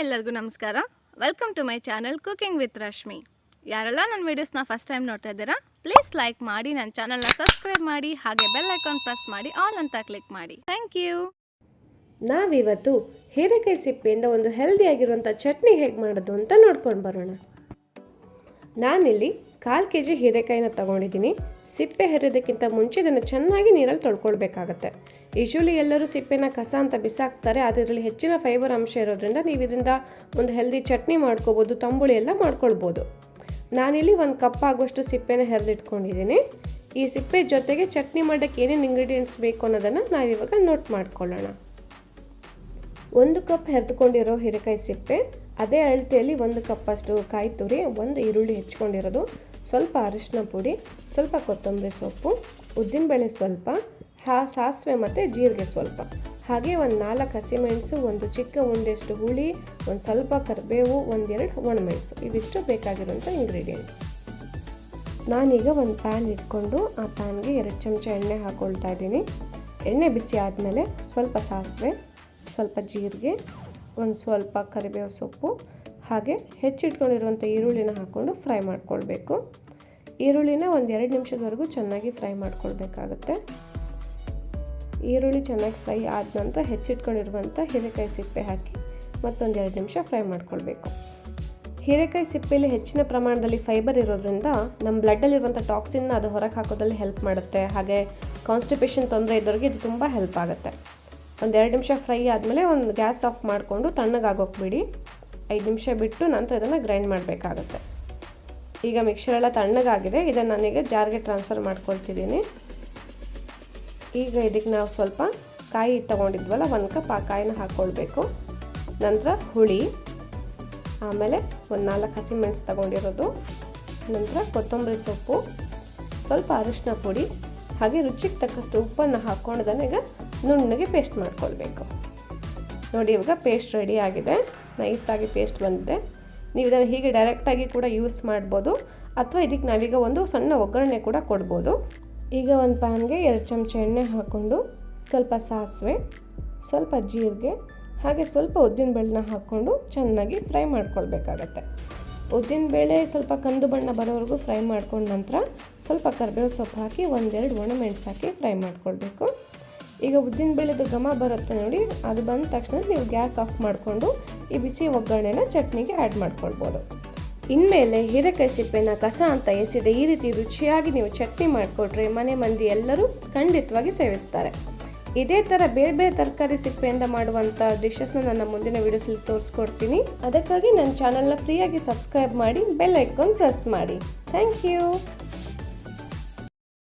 ಎಲ್ಲರಿಗೂ ನಮಸ್ಕಾರ. Welcome to my channel cooking with Rashmi. ಯಾರೆಲ್ಲ ನನ್ನ ವಿಡಿಯೋಸ್ನ ಫಸ್ಟ್ ಟೈಮ್ ನೋಡ್ತಾ ಇದ್ದೀರಾ ಪ್ಲೀಸ್ ಲೈಕ್ ಮಾಡಿ, ನನ್ನ ಚಾನಲ್ನ ಸಬ್ಸ್ಕ್ರೈಬ್ ಮಾಡಿ, ಹಾಗೆ ಬೆಲ್ ಐಕಾನ್ ಪ್ರೆಸ್ ಮಾಡಿ ಆಲ್ ಅಂತ ಕ್ಲಿಕ್ ಮಾಡಿ. Thank you. ನಾವಿವತ್ತು ಹೀರೆಕಾಯಿ ಸಿಪ್ಪೆಯಿಂದ ಒಂದು ಹೆಲ್ದಿ ಆಗಿರುವಂಥ ಚಟ್ನಿ ಹೇಗೆ ಮಾಡೋದು ಅಂತ ನೋಡ್ಕೊಂಡು ಬರೋಣ. ನಾನಿಲ್ಲಿ 1/4 kg ಹೀರೆಕಾಯಿನ ತಗೊಂಡಿದ್ದೀನಿ. ಸಿಪ್ಪೆ ಹೆರೋದಕ್ಕಿಂತ ಮುಂಚೆ ಇದನ್ನು ಚೆನ್ನಾಗಿ ನೀರಲ್ಲಿ ತೊಳ್ಕೊಳ್ಬೇಕಾಗತ್ತೆ. ಯೂಶುವಲಿ ಎಲ್ಲರೂ ಸಿಪ್ಪೆನ ಕಸ ಅಂತ ಬಿಸಾಕ್ತಾರೆ, ಆದರೆ ಇದರಲ್ಲಿ ಹೆಚ್ಚಿನ ಫೈಬರ್ ಅಂಶ ಇರೋದ್ರಿಂದ ನೀವು ಇದರಿಂದ ಒಂದು ಹೆಲ್ದಿ ಚಟ್ನಿ ಮಾಡ್ಕೋಬೋದು, ತಂಬುಳಿ ಎಲ್ಲ ಮಾಡ್ಕೊಳ್ಬೋದು. ನಾನಿಲ್ಲಿ 1 ಕಪ್ ಆಗುವಷ್ಟು ಸಿಪ್ಪೆನ ಹೆರೆದಿಟ್ಕೊಂಡಿದ್ದೀನಿ. ಈ ಸಿಪ್ಪೆ ಜೊತೆಗೆ ಚಟ್ನಿ ಮಾಡೋಕ್ಕೆ ಏನೇನು ಇಂಗ್ರೀಡಿಯೆಂಟ್ಸ್ ಬೇಕು ಅನ್ನೋದನ್ನು ನಾವಿವಾಗ ನೋಟ್ ಮಾಡ್ಕೊಳ್ಳೋಣ. 1 ಕಪ್ ಹೆರೆದುಕೊಂಡಿರೋ ಹೀರೆಕಾಯಿ ಸಿಪ್ಪೆ, ಅದೇ ಅಳತೆಯಲ್ಲಿ 1 ಕಪ್ ಅಷ್ಟು ಕಾಯಿ ತುರಿ, 1 ಈರುಳ್ಳಿ ಹೆಚ್ಕೊಂಡಿರೋದು, ಸ್ವಲ್ಪ ಅರಿಶಿನ ಪುಡಿ, ಸ್ವಲ್ಪ ಕೊತ್ತಂಬರಿ ಸೊಪ್ಪು, ಉದ್ದಿನಬೇಳೆ ಸ್ವಲ್ಪ, ಸಾಸಿವೆ ಮತ್ತು ಜೀರಿಗೆ ಸ್ವಲ್ಪ, ಹಾಗೆ 4 ಹಸಿಮೆಣಸು, 1 ಚಿಕ್ಕ ಉಂಡೆಯಷ್ಟು ಹುಳಿ, ಸ್ವಲ್ಪ ಕರಿಬೇವು, 1-2 ಒಣಮೆಣಸು. ಇವಿಷ್ಟು ಬೇಕಾಗಿರುವಂಥ ಇಂಗ್ರೀಡಿಯೆಂಟ್ಸ್. ನಾನೀಗ ಒಂದು ಪ್ಯಾನ್ ಇಟ್ಕೊಂಡು ಆ ಪ್ಯಾನ್ಗೆ 2 ಚಮಚ ಎಣ್ಣೆ ಹಾಕ್ಕೊಳ್ತಾ ಇದ್ದೀನಿ. ಎಣ್ಣೆ ಬಿಸಿ ಆದಮೇಲೆ ಸ್ವಲ್ಪ ಸಾಸಿವೆ, ಸ್ವಲ್ಪ ಜೀರಿಗೆ, ಸ್ವಲ್ಪ ಕರಿಬೇವು ಸೊಪ್ಪು, ಹಾಗೆ ಹೆಚ್ಚಿಟ್ಕೊಂಡಿರುವಂಥ ಈರುಳ್ಳಿನ ಹಾಕ್ಕೊಂಡು ಫ್ರೈ ಮಾಡ್ಕೊಳ್ಬೇಕು. ಈರುಳ್ಳಿನ 1-2 ನಿಮಿಷದವರೆಗೂ ಚೆನ್ನಾಗಿ ಫ್ರೈ ಮಾಡ್ಕೊಳ್ಬೇಕಾಗತ್ತೆ. ಈರುಳ್ಳಿ ಚೆನ್ನಾಗಿ ಫ್ರೈ ಆದ ನಂತರ ಹೆಚ್ಚಿಟ್ಕೊಂಡಿರುವಂಥ ಹೀರೆಕಾಯಿ ಸಿಪ್ಪೆ ಹಾಕಿ ಮತ್ತೊಂದು 2 ನಿಮಿಷ ಫ್ರೈ ಮಾಡ್ಕೊಳ್ಬೇಕು. ಹೀರೆಕಾಯಿ ಸಿಪ್ಪೆಯಲ್ಲಿ ಹೆಚ್ಚಿನ ಪ್ರಮಾಣದಲ್ಲಿ ಫೈಬರ್ ಇರೋದ್ರಿಂದ ನಮ್ಮ ಬ್ಲಡ್ಡಲ್ಲಿರುವಂಥ ಟಾಕ್ಸಿನ್ನ ಅದು ಹೊರಗೆ ಹಾಕೋದ್ರಲ್ಲಿ ಹೆಲ್ಪ್ ಮಾಡುತ್ತೆ. ಹಾಗೆ ಕಾನ್ಸ್ಟಿಪೇಷನ್ ತೊಂದರೆ ಇದ್ದವ್ರಿಗೆ ಇದು ತುಂಬ ಹೆಲ್ಪ್ ಆಗುತ್ತೆ. 1-2 ನಿಮಿಷ ಫ್ರೈ ಆದಮೇಲೆ ಒಂದು ಗ್ಯಾಸ್ ಆಫ್ ಮಾಡಿಕೊಂಡು ತಣ್ಣಗಾಗೋಕ್ಬಿಡಿ. 5 ನಿಮಿಷ ಬಿಟ್ಟು ನಂತರ ಇದನ್ನು ಗ್ರೈಂಡ್ ಮಾಡಬೇಕಾಗತ್ತೆ. ಈಗ ಮಿಕ್ಸರ್ ಎಲ್ಲ ತಣ್ಣಗಾಗಿದೆ. ಇದನ್ನು ನಾನೀಗ ಜಾರ್ಗೆ ಟ್ರಾನ್ಸ್ಫರ್ ಮಾಡ್ಕೊಳ್ತಿದ್ದೀನಿ. ಈಗ ಇದಕ್ಕೆ ನಾವು ಸ್ವಲ್ಪ ಕಾಯಿ ತೊಗೊಂಡಿದ್ವಲ್ಲ 1 ಕಪ್, ಆ ಕಾಯಿನ ಹಾಕ್ಕೊಳ್ಬೇಕು. ನಂತರ ಹುಳಿ, ಆಮೇಲೆ 4 ಹಸಿಮೆಣಸು ತೊಗೊಂಡಿರೋದು, ನಂತರ ಕೊತ್ತಂಬರಿ ಸೊಪ್ಪು, ಸ್ವಲ್ಪ ಅರಿಶಿನ ಪುಡಿ, ಹಾಗೆ ರುಚಿಗೆ ತಕ್ಕಷ್ಟು ಉಪ್ಪನ್ನು ಹಾಕ್ಕೊಂಡು ಅದನ್ನು ಈಗ ನುಣ್ಣಗೆ ಪೇಸ್ಟ್ ಮಾಡ್ಕೊಳ್ಬೇಕು. ನೋಡಿ, ಇವಾಗ ಪೇಸ್ಟ್ ರೆಡಿ ಆಗಿದೆ. ನೈಸಾಗಿ ಪೇಸ್ಟ್ ಬಂದಿದೆ. ನೀವು ಇದನ್ನು ಹೀಗೆ ಡೈರೆಕ್ಟಾಗಿ ಕೂಡ ಯೂಸ್ ಮಾಡ್ಬೋದು, ಅಥವಾ ಇದಕ್ಕೆ ನಾವೀಗ ಒಂದು ಸಣ್ಣ ಒಗ್ಗರಣೆ ಕೂಡ ಕೊಡ್ಬೋದು. ಈಗ ಒಂದು ಪ್ಯಾನ್ಗೆ 2 ಚಮಚ ಎಣ್ಣೆ ಹಾಕ್ಕೊಂಡು ಸ್ವಲ್ಪ ಸಾಸಿವೆ, ಸ್ವಲ್ಪ ಜೀರಿಗೆ, ಹಾಗೆ ಸ್ವಲ್ಪ ಉದ್ದಿನಬೇಳೆನ ಹಾಕ್ಕೊಂಡು ಚೆನ್ನಾಗಿ ಫ್ರೈ ಮಾಡ್ಕೊಳ್ಬೇಕಾಗತ್ತೆ. ಉದ್ದಿನಬೇಳೆ ಸ್ವಲ್ಪ ಕಂದು ಬಣ್ಣ ಬರೋವರೆಗೂ ಫ್ರೈ ಮಾಡ್ಕೊಂಡ ನಂತರ ಸ್ವಲ್ಪ ಕರಿಬೇವು ಸೊಪ್ಪು ಹಾಕಿ 1-2 ಒಣಮೆಣಸು ಹಾಕಿ ಫ್ರೈ ಮಾಡ್ಕೊಳ್ಬೇಕು. ಈಗ ಉದ್ದಿನಬೇಳೆದು ಘಮ ಬರುತ್ತೆ ನೋಡಿ, ಅದು ಬಂದ ತಕ್ಷಣ ನೀವು ಗ್ಯಾಸ್ ಆಫ್ ಮಾಡಿಕೊಂಡು ಈ ಬಿಸಿ ಒಗ್ಗರಣೆನ ಚಟ್ನಿಗೆ ಆ್ಯಡ್ ಮಾಡ್ಕೊಳ್ಬೋದು. ಇನ್ಮೇಲೆ ಹೀರೆಕಾಯಿ ಸಿಪ್ಪೆನ ಕಸ ಅಂತ ಎಸೆದೆ ಈ ರೀತಿ ರುಚಿಯಾಗಿ ನೀವು ಚಟ್ನಿ ಮಾಡಿಕೊಟ್ರೆ ಮನೆ ಮಂದಿ ಎಲ್ಲರೂ ಖಂಡಿತವಾಗಿ ಸೇವಿಸ್ತಾರೆ. ಇದೇ ಥರ ಬೇರೆ ಬೇರೆ ತರಕಾರಿ ಸಿಪ್ಪೆಯಿಂದ ಮಾಡುವಂಥ ಡಿಶಸ್ನ ನನ್ನ ಮುಂದಿನ ವಿಡಿಯೋಸಲ್ಲಿ ತೋರಿಸ್ಕೊಡ್ತೀನಿ. ಅದಕ್ಕಾಗಿ ನನ್ನ ಚಾನಲ್ನ ಫ್ರೀಯಾಗಿ ಸಬ್ಸ್ಕ್ರೈಬ್ ಮಾಡಿ, ಬೆಲ್ ಐಕಾನ್ ಪ್ರೆಸ್ ಮಾಡಿ. Thank you.